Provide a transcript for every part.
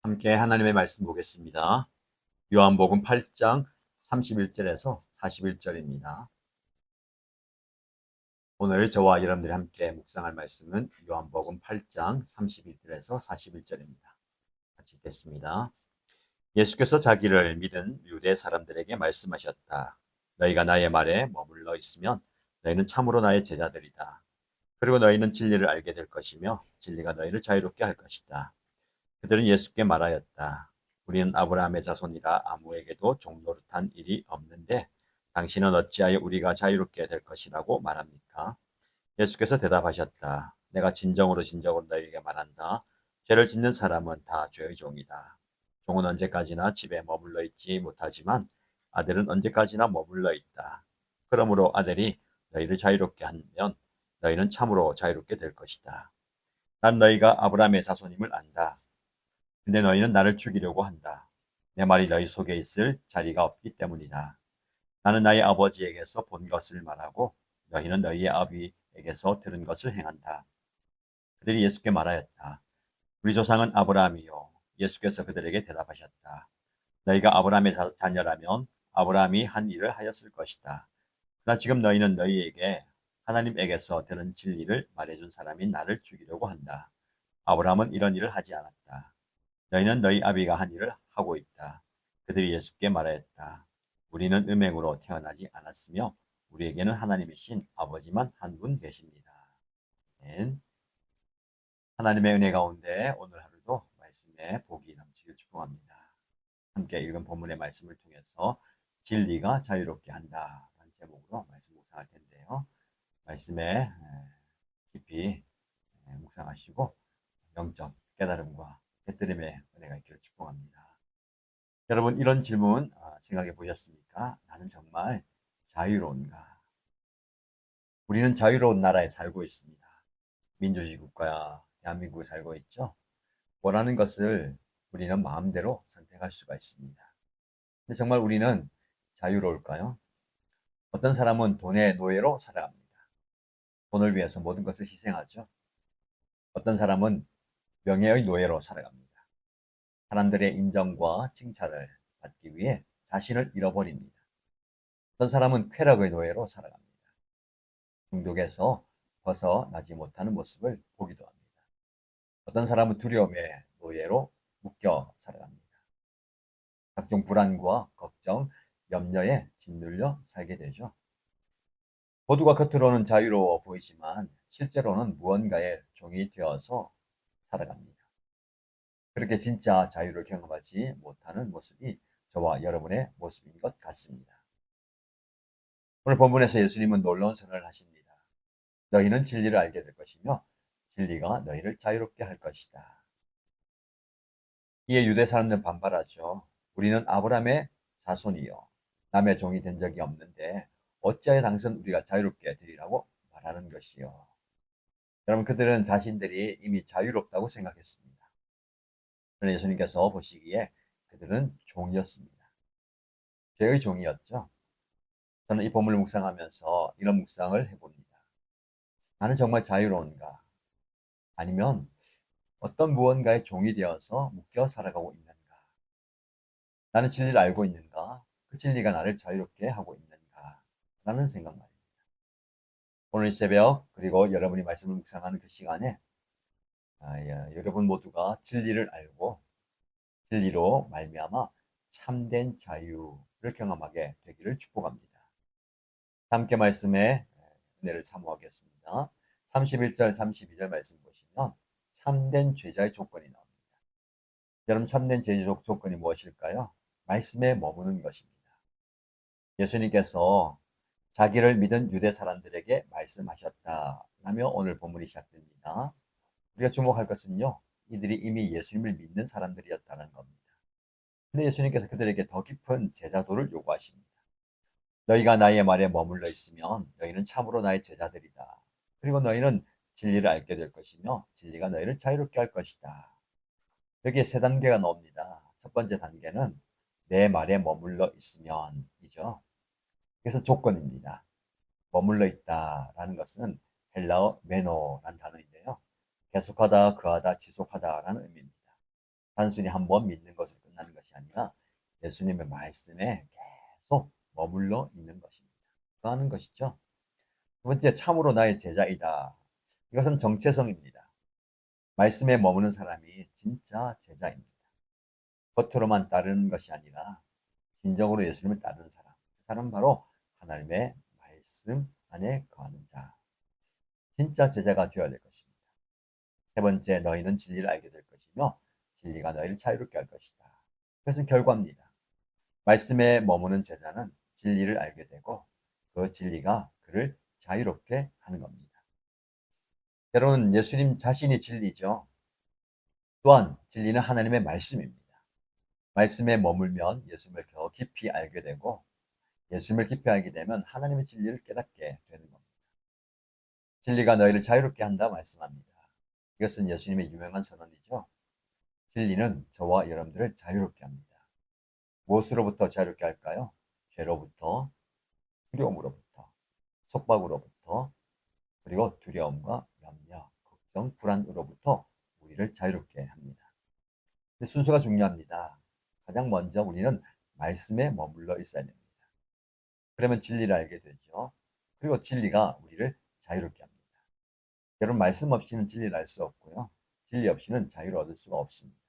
함께 하나님의 말씀 보겠습니다. 요한복음 8장 31절에서 41절입니다. 오늘 저와 여러분들이 함께 묵상할 말씀은 요한복음 8장 31절에서 41절입니다. 같이 읽겠습니다. 예수께서 자기를 믿은 유대 사람들에게 말씀하셨다. 너희가 나의 말에 머물러 있으면 너희는 참으로 나의 제자들이다. 그리고 너희는 진리를 알게 될 것이며 진리가 너희를 자유롭게 할 것이다. 그들은 예수께 말하였다. 우리는 아브라함의 자손이라 아무에게도 종노릇한 일이 없는데 당신은 어찌하여 우리가 자유롭게 될 것이라고 말합니까? 예수께서 대답하셨다. 내가 진정으로 너희에게 말한다. 죄를 짓는 사람은 다 죄의 종이다. 종은 언제까지나 집에 머물러 있지 못하지만 아들은 언제까지나 머물러 있다. 그러므로 아들이 너희를 자유롭게 하면 너희는 참으로 자유롭게 될 것이다. 난 너희가 아브라함의 자손임을 안다. 근데 너희는 나를 죽이려고 한다. 내 말이 너희 속에 있을 자리가 없기 때문이다. 나는 나의 아버지에게서 본 것을 말하고 너희는 너희의 아비에게서 들은 것을 행한다. 그들이 예수께 말하였다. 우리 조상은 아브라함이요. 예수께서 그들에게 대답하셨다. 너희가 아브라함의 자녀라면 아브라함이 한 일을 하였을 것이다. 그러나 지금 너희는 너희에게 하나님에게서 들은 진리를 말해준 사람인 나를 죽이려고 한다. 아브라함은 이런 일을 하지 않았다. 너희는 너희 아비가 한 일을 하고 있다. 그들이 예수께 말하였다. 우리는 음행으로 태어나지 않았으며 우리에게는 하나님이신 아버지만 한 분 계십니다. 아멘. 하나님의 은혜 가운데 오늘 하루도 말씀에 복이 넘치길 축복합니다. 함께 읽은 본문의 말씀을 통해서 진리가 자유롭게 한다 라는 제목으로 말씀 묵상할 텐데요. 말씀에 깊이 묵상하시고 영적 깨달음과 깨뜨림의 은혜가 있기를 축복합니다. 여러분, 이런 질문 생각해 보셨습니까? 나는 정말 자유로운가? 우리는 자유로운 나라에 살고 있습니다. 민주주의 국가 대한민국에 살고 있죠. 원하는 것을 우리는 마음대로 선택할 수가 있습니다. 근데 정말 우리는 자유로울까요? 어떤 사람은 돈의 노예로 살아갑니다. 돈을 위해서 모든 것을 희생하죠. 어떤 사람은 명예의 노예로 살아갑니다. 사람들의 인정과 칭찬을 받기 위해 자신을 잃어버립니다. 어떤 사람은 쾌락의 노예로 살아갑니다. 중독에서 벗어나지 못하는 모습을 보기도 합니다. 어떤 사람은 두려움의 노예로 묶여 살아갑니다. 각종 불안과 걱정, 염려에 짓눌려 살게 되죠. 모두가 겉으로는 자유로워 보이지만 실제로는 무언가의 종이 되어서 살아갑니다. 그렇게 진짜 자유를 경험하지 못하는 모습이 저와 여러분의 모습인 것 같습니다. 오늘 본문에서 예수님은 놀라운 선언을 하십니다. 너희는 진리를 알게 될 것이며 진리가 너희를 자유롭게 할 것이다. 이에 유대 사람들은 반발하죠. 우리는 아브라함의 자손이요. 남의 종이 된 적이 없는데 어찌하여 당신 우리가 자유롭게 되리라고 말하는 것이요. 여러분, 그들은 자신들이 이미 자유롭다고 생각했습니다. 그러나 예수님께서 보시기에 그들은 종이었습니다. 죄의 종이었죠. 저는 이 본문을 묵상하면서 이런 묵상을 해봅니다. 나는 정말 자유로운가? 아니면 어떤 무언가의 종이 되어서 묶여 살아가고 있는가? 나는 진리를 알고 있는가? 그 진리가 나를 자유롭게 하고 있는가? 라는 생각 말입니다. 오늘 새벽 그리고 여러분이 말씀을 묵상하는 그 시간에 여러분 모두가 진리를 알고 진리로 말미암아 참된 자유를 경험하게 되기를 축복합니다. 함께 말씀에 은혜를 사모하겠습니다. 31절, 32절 말씀 보시면 참된 제자의 조건이 나옵니다. 여러분, 참된 제자 조건이 무엇일까요? 말씀에 머무는 것입니다. 예수님께서 자기를 믿은 유대 사람들에게 말씀하셨다라며 오늘 본문이 시작됩니다. 우리가 주목할 것은요, 이들이 이미 예수님을 믿는 사람들이었다는 겁니다. 근데 예수님께서 그들에게 더 깊은 제자도를 요구하십니다. 너희가 나의 말에 머물러 있으면 너희는 참으로 나의 제자들이다. 그리고 너희는 진리를 알게 될 것이며 진리가 너희를 자유롭게 할 것이다. 여기에 세 단계가 나옵니다. 첫 번째 단계는 내 말에 머물러 있으면이죠. 그래서 조건입니다. 머물러 있다라는 것은 헬라어 메노라는 단어인데요. 계속하다, 거하다, 지속하다라는 의미입니다. 단순히 한번 믿는 것으로 끝나는 것이 아니라 예수님의 말씀에 계속 머물러 있는 것입니다. 그 하는 것이죠. 두 번째, 참으로 나의 제자이다. 이것은 정체성입니다. 말씀에 머무는 사람이 진짜 제자입니다. 겉으로만 따르는 것이 아니라 진정으로 예수님을 따르는 사람. 그 사람은 바로 하나님의 말씀 안에 거하는 자. 진짜 제자가 되어야 될 것입니다. 세 번째, 너희는 진리를 알게 될 것이며 진리가 너희를 자유롭게 할 것이다. 그것은 결과입니다. 말씀에 머무는 제자는 진리를 알게 되고 그 진리가 그를 자유롭게 하는 겁니다. 여러분, 예수님 자신이 진리죠. 또한 진리는 하나님의 말씀입니다. 말씀에 머물면 예수님을 더 깊이 알게 되고 예수님을 깊이 알게 되면 하나님의 진리를 깨닫게 되는 겁니다. 진리가 너희를 자유롭게 한다 말씀합니다. 이것은 예수님의 유명한 선언이죠. 진리는 저와 여러분들을 자유롭게 합니다. 무엇으로부터 자유롭게 할까요? 죄로부터, 두려움으로부터, 속박으로부터, 그리고 두려움과 염려, 걱정, 불안으로부터 우리를 자유롭게 합니다. 근데 순서가 중요합니다. 가장 먼저 우리는 말씀에 머물러 있어야 됩니다. 그러면 진리를 알게 되죠. 그리고 진리가 우리를 자유롭게 합니다. 여러분, 말씀 없이는 진리를 알 수 없고요. 진리 없이는 자유를 얻을 수가 없습니다.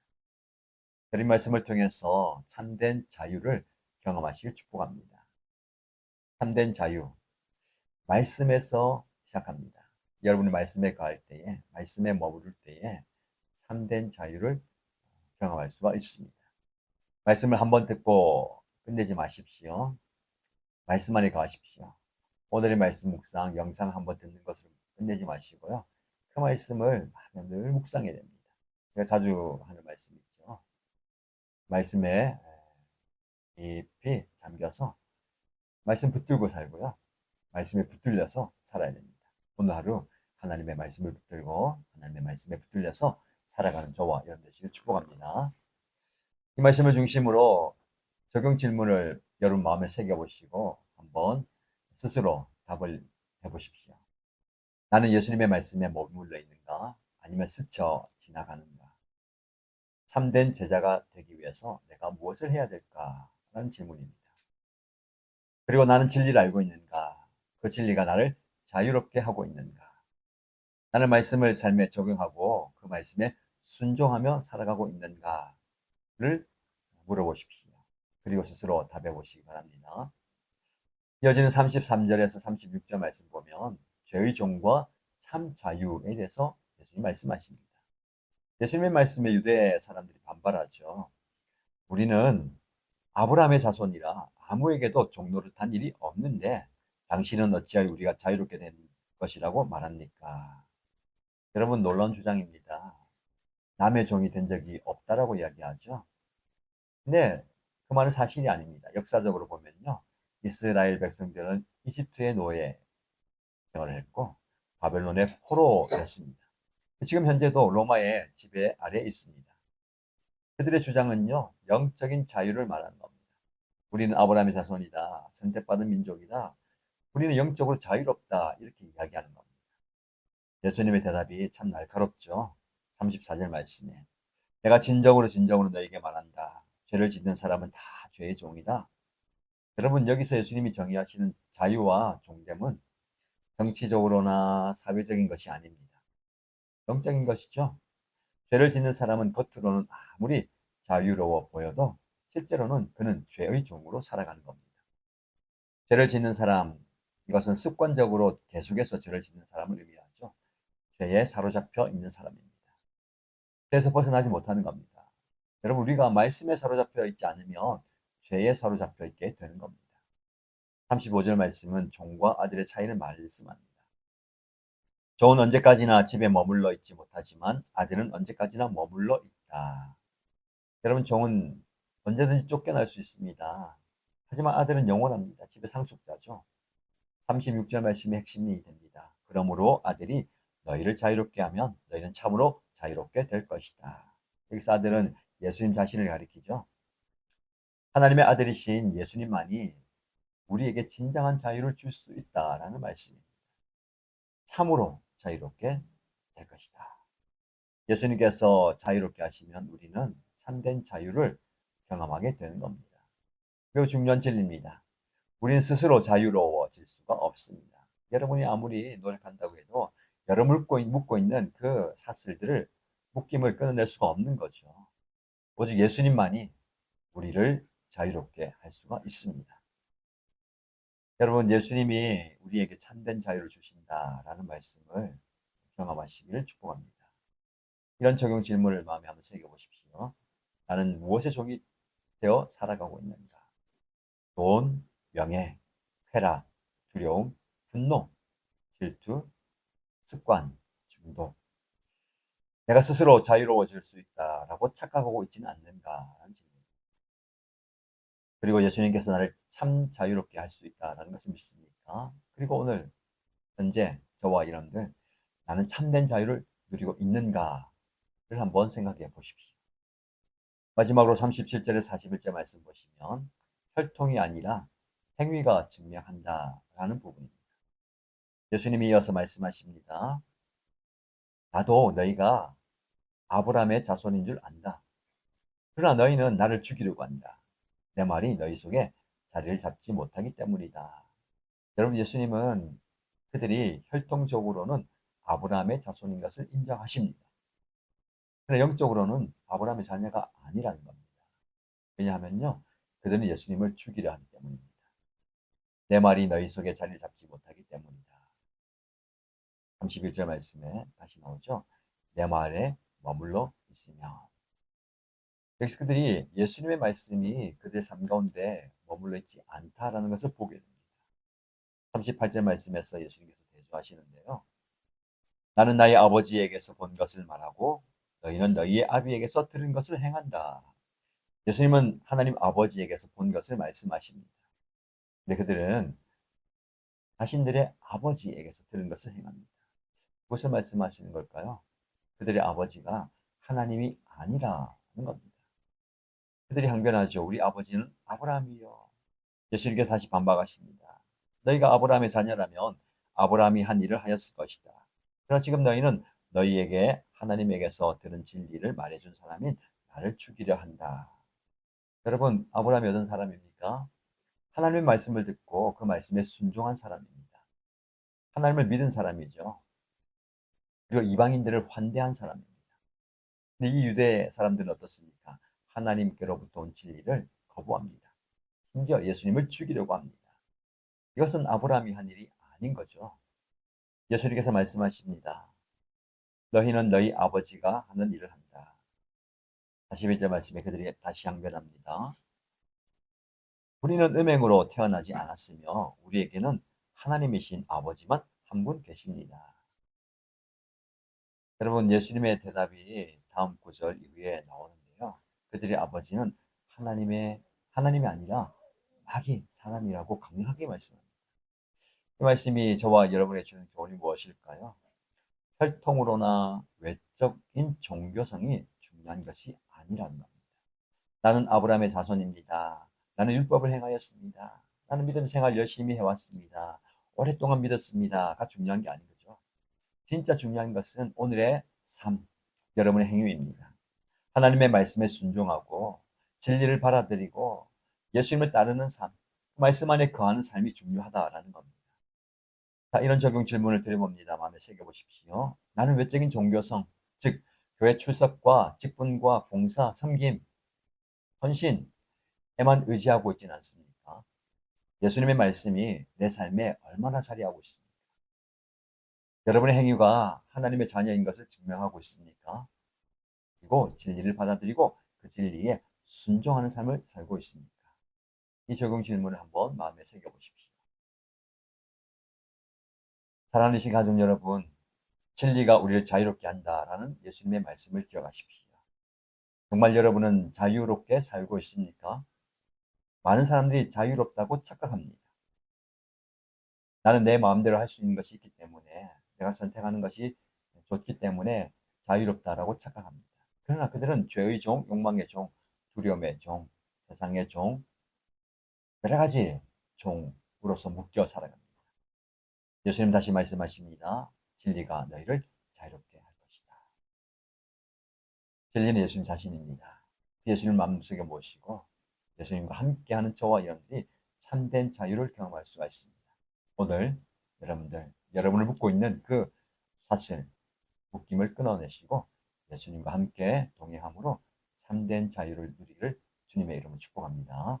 여러분, 말씀을 통해서 참된 자유를 경험하시길 축복합니다. 참된 자유, 말씀에서 시작합니다. 여러분이 말씀에 가할 때에, 말씀에 머무를 때에 참된 자유를 경험할 수가 있습니다. 말씀을 한번 듣고 끝내지 마십시오. 말씀 안에 가십시오. 오늘의 말씀 묵상, 영상 한번 듣는 것으로 끝내지 마시고요. 그 말씀을 늘 묵상해야 됩니다. 제가 자주 하는 말씀이 있죠. 말씀에 깊이 잠겨서 말씀 붙들고 살고요. 말씀에 붙들려서 살아야 됩니다. 오늘 하루 하나님의 말씀을 붙들고 하나님의 말씀에 붙들려서 살아가는 저와 여러분 되시길 축복합니다. 이 말씀을 중심으로 적용 질문을 여러분 마음에 새겨보시고 한번 스스로 답을 해보십시오. 나는 예수님의 말씀에 머물러 있는가? 아니면 스쳐 지나가는가? 참된 제자가 되기 위해서 내가 무엇을 해야 될까? 라는 질문입니다. 그리고 나는 진리를 알고 있는가? 그 진리가 나를 자유롭게 하고 있는가? 나는 말씀을 삶에 적용하고 그 말씀에 순종하며 살아가고 있는가를 물어보십시오. 그리고 스스로 답해 보시기 바랍니다. 이어지는 33절에서 36절 말씀 보면 죄의 종과 참 자유에 대해서 예수님이 말씀하십니다. 예수님의 말씀에 유대 사람들이 반발하죠. 우리는 아브라함의 자손이라 아무에게도 종노릇한 일이 없는데 당신은 어찌하여 우리가 자유롭게 된 것이라고 말합니까? 여러분, 놀라운 주장입니다. 남의 종이 된 적이 없다라고 이야기하죠. 근데 그 말은 사실이 아닙니다. 역사적으로 보면요. 이스라엘 백성들은 이집트의 노예 생활을 했고 바벨론의 포로였습니다. 지금 현재도 로마의 지배 아래에 있습니다. 그들의 주장은요. 영적인 자유를 말하는 겁니다. 우리는 아브라함의 자손이다. 선택받은 민족이다. 우리는 영적으로 자유롭다. 이렇게 이야기하는 겁니다. 예수님의 대답이 참 날카롭죠. 34절 말씀에 내가 진정으로 너에게 말한다. 죄를 짓는 사람은 다 죄의 종이다. 여러분, 여기서 예수님이 정의하시는 자유와 종됨은 정치적으로나 사회적인 것이 아닙니다. 영적인 것이죠. 죄를 짓는 사람은 겉으로는 아무리 자유로워 보여도 실제로는 그는 죄의 종으로 살아가는 겁니다. 죄를 짓는 사람, 이것은 습관적으로 계속해서 죄를 짓는 사람을 의미하죠. 죄에 사로잡혀 있는 사람입니다. 죄에서 벗어나지 못하는 겁니다. 여러분, 우리가 말씀에 사로잡혀 있지 않으면 죄에 사로잡혀 있게 되는 겁니다. 35절 말씀은 종과 아들의 차이를 말씀합니다. 종은 언제까지나 집에 머물러 있지 못하지만 아들은 언제까지나 머물러 있다. 여러분, 종은 언제든지 쫓겨날 수 있습니다. 하지만 아들은 영원합니다. 집의 상속자죠. 36절 말씀이 핵심이 됩니다. 그러므로 아들이 너희를 자유롭게 하면 너희는 참으로 자유롭게 될 것이다. 여기서 아들은 예수님 자신을 가리키죠. 하나님의 아들이신 예수님만이 우리에게 진정한 자유를 줄 수 있다라는 말씀입니다. 참으로 자유롭게 될 것이다. 예수님께서 자유롭게 하시면 우리는 참된 자유를 경험하게 되는 겁니다. 매우 중요한 진리입니다. 우리는 스스로 자유로워질 수가 없습니다. 여러분이 아무리 노력한다고 해도 여러분 묶고 있는 그 사슬들을 묶임을 끊어낼 수가 없는 거죠. 오직 예수님만이 우리를 자유롭게 할 수가 있습니다. 여러분, 예수님이 우리에게 참된 자유를 주신다라는 말씀을 경험하시기를 축복합니다. 이런 적용 질문을 마음에 한번 새겨보십시오. 나는 무엇의 종이 되어 살아가고 있는가? 돈, 명예, 쾌락, 두려움, 분노, 질투, 습관, 중독. 내가 스스로 자유로워질 수 있다라고 착각하고 있지는 않는가라는 질문입니다. 그리고 예수님께서 나를 참 자유롭게 할 수 있다라는 것을 믿습니까? 그리고 오늘 현재 저와 여러분들 나는 참된 자유를 누리고 있는가를 한번 생각해 보십시오. 마지막으로 37절에 41절 말씀 보시면 혈통이 아니라 행위가 증명한다라는 부분입니다. 예수님이 이어서 말씀하십니다. 나도 너희가 아브라함의 자손인 줄 안다. 그러나 너희는 나를 죽이려고 한다. 내 말이 너희 속에 자리를 잡지 못하기 때문이다. 여러분, 예수님은 그들이 혈통적으로는 아브라함의 자손인 것을 인정하십니다. 그러나 영적으로는 아브라함의 자녀가 아니라는 겁니다. 왜냐하면요, 그들은 예수님을 죽이려 하기 때문입니다. 내 말이 너희 속에 자리를 잡지 못하기 때문이다. 31절 말씀에 다시 나오죠. 내 말에 머물러 있으면. 여기서 그들이 예수님의 말씀이 그들의 삶 가운데 머물러 있지 않다라는 것을 보게 됩니다. 38절 말씀에서 예수님께서 대조하시는데요. 나는 나의 아버지에게서 본 것을 말하고 너희는 너희의 아비에게서 들은 것을 행한다. 예수님은 하나님 아버지에게서 본 것을 말씀하십니다. 근데 그들은 자신들의 아버지에게서 들은 것을 행합니다. 무엇을 말씀하시는 걸까요? 그들의 아버지가 하나님이 아니라는 겁니다. 그들이 항변하죠. 우리 아버지는 아브라함이요. 예수님께서 다시 반박하십니다. 너희가 아브라함의 자녀라면 아브라함이 한 일을 하였을 것이다. 그러나 지금 너희는 너희에게 하나님에게서 들은 진리를 말해준 사람인 나를 죽이려 한다. 여러분, 아브라함이 어떤 사람입니까? 하나님의 말씀을 듣고 그 말씀에 순종한 사람입니다. 하나님을 믿은 사람이죠. 그리고 이방인들을 환대한 사람입니다. 근데 이 유대 사람들은 어떻습니까? 하나님께로부터 온 진리를 거부합니다. 심지어 예수님을 죽이려고 합니다. 이것은 아브라함이 한 일이 아닌 거죠. 예수님께서 말씀하십니다. 너희는 너희 아버지가 하는 일을 한다. 41절 말씀에 그들이 다시 항변합니다. 우리는 음행으로 태어나지 않았으며 우리에게는 하나님이신 아버지만 한 분 계십니다. 여러분, 예수님의 대답이 다음 구절 이후에 나오는데요. 그들의 아버지는 하나님이 아니라 마귀, 사단이라고 강력하게 말씀합니다. 이 말씀이 저와 여러분의 주는 교훈이 무엇일까요? 혈통으로나 외적인 종교성이 중요한 것이 아니라는 겁니다. 나는 아브라함의 자손입니다. 나는 율법을 행하였습니다. 나는 믿음 생활 열심히 해왔습니다. 오랫동안 믿었습니다가 중요한 게 아닌 거죠. 진짜 중요한 것은 오늘의 삶, 여러분의 행위입니다. 하나님의 말씀에 순종하고 진리를 받아들이고 예수님을 따르는 삶, 말씀 안에 거하는 삶이 중요하다라는 겁니다. 자, 이런 적용 질문을 드려봅니다. 마음에 새겨보십시오. 나는 외적인 종교성, 즉 교회 출석과 직분과 봉사, 섬김, 헌신에만 의지하고 있지는 않습니까? 예수님의 말씀이 내 삶에 얼마나 자리하고 있습니까? 여러분의 행위가 하나님의 자녀인 것을 증명하고 있습니까? 그리고 진리를 받아들이고 그 진리에 순종하는 삶을 살고 있습니까? 이 적용 질문을 한번 마음에 새겨보십시오. 사랑하는 신 가족 여러분, 진리가 우리를 자유롭게 한다라는 예수님의 말씀을 기억하십시오. 정말 여러분은 자유롭게 살고 있습니까? 많은 사람들이 자유롭다고 착각합니다. 나는 내 마음대로 할 수 있는 것이 있기 때문에 내가 선택하는 것이 좋기 때문에 자유롭다라고 착각합니다. 그러나 그들은 죄의 종, 욕망의 종, 두려움의 종, 세상의 종, 여러 가지 종으로서 묶여 살아갑니다. 예수님 다시 말씀하십니다. 진리가 너희를 자유롭게 할 것이다. 진리는 예수님 자신입니다. 예수님 마음속에 모시고 예수님과 함께하는 저와 여러분들이 참된 자유를 경험할 수가 있습니다. 오늘 여러분을 묶고 있는 그 사슬, 묶임을 끊어내시고 예수님과 함께 동행함으로 참된 자유를 누리를 주님의 이름으로 축복합니다.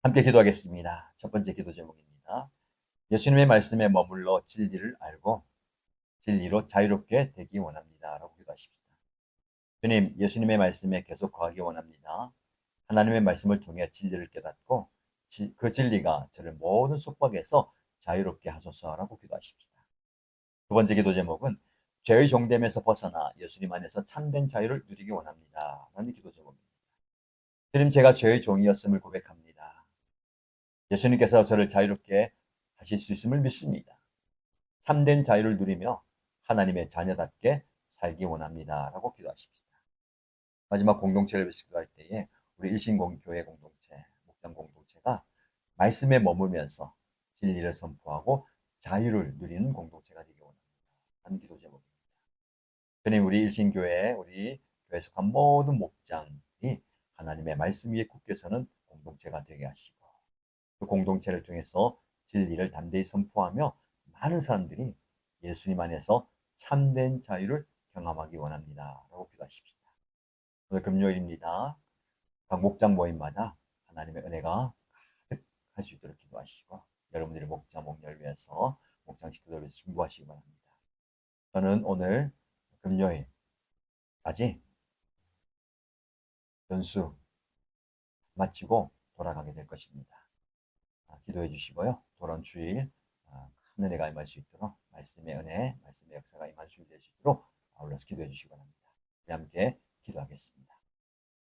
함께 기도하겠습니다. 첫 번째 기도 제목입니다. 예수님의 말씀에 머물러 진리를 알고 진리로 자유롭게 되기 원합니다. 라고 기도하십시다. 주님, 예수님의 말씀에 계속 거하기 원합니다. 하나님의 말씀을 통해 진리를 깨닫고 그 진리가 저를 모든 속박에서 자유롭게 하소서라고 기도하십시다. 두 번째 기도 제목은 죄의 종됨에서 벗어나 예수님 안에서 참된 자유를 누리기 원합니다. 라는 기도 제목입니다. 주님, 제가 죄의 종이었음을 고백합니다. 예수님께서 저를 자유롭게 하실 수 있음을 믿습니다. 참된 자유를 누리며 하나님의 자녀답게 살기 원합니다. 라고 기도하십시다. 마지막 공동체를 기도할 때에 우리 일신교회 공동체, 목장 공동체가 말씀에 머물면서 진리를 선포하고 자유를 누리는 공동체가 되기 원합니다. 하는 기도 제목입니다. 주님, 우리 일신교회, 우리 교회에 속한 모든 목장이 하나님의 말씀 위에 굳게 서는 공동체가 되게 하시고 그 공동체를 통해서 진리를 담대히 선포하며 많은 사람들이 예수님 안에서 참된 자유를 경험하기 원합니다. 라고 기도하십시다. 오늘 금요일입니다. 각 목장 모임마다 하나님의 은혜가 가득할 수 있도록 기도하시고 여러분들의 목장 목렬 위해서 목장 식구들 위해서 중보하시기 바랍니다. 저는 오늘 금요일까지 연수 마치고 돌아가게 될 것입니다. 기도해 주시고요. 돌아온 주일 큰 은혜가 임할 수 있도록 말씀의 은혜, 말씀의 역사가 임할 수 있도록 아울러서 기도해 주시기 바랍니다. 우리 함께 기도하겠습니다.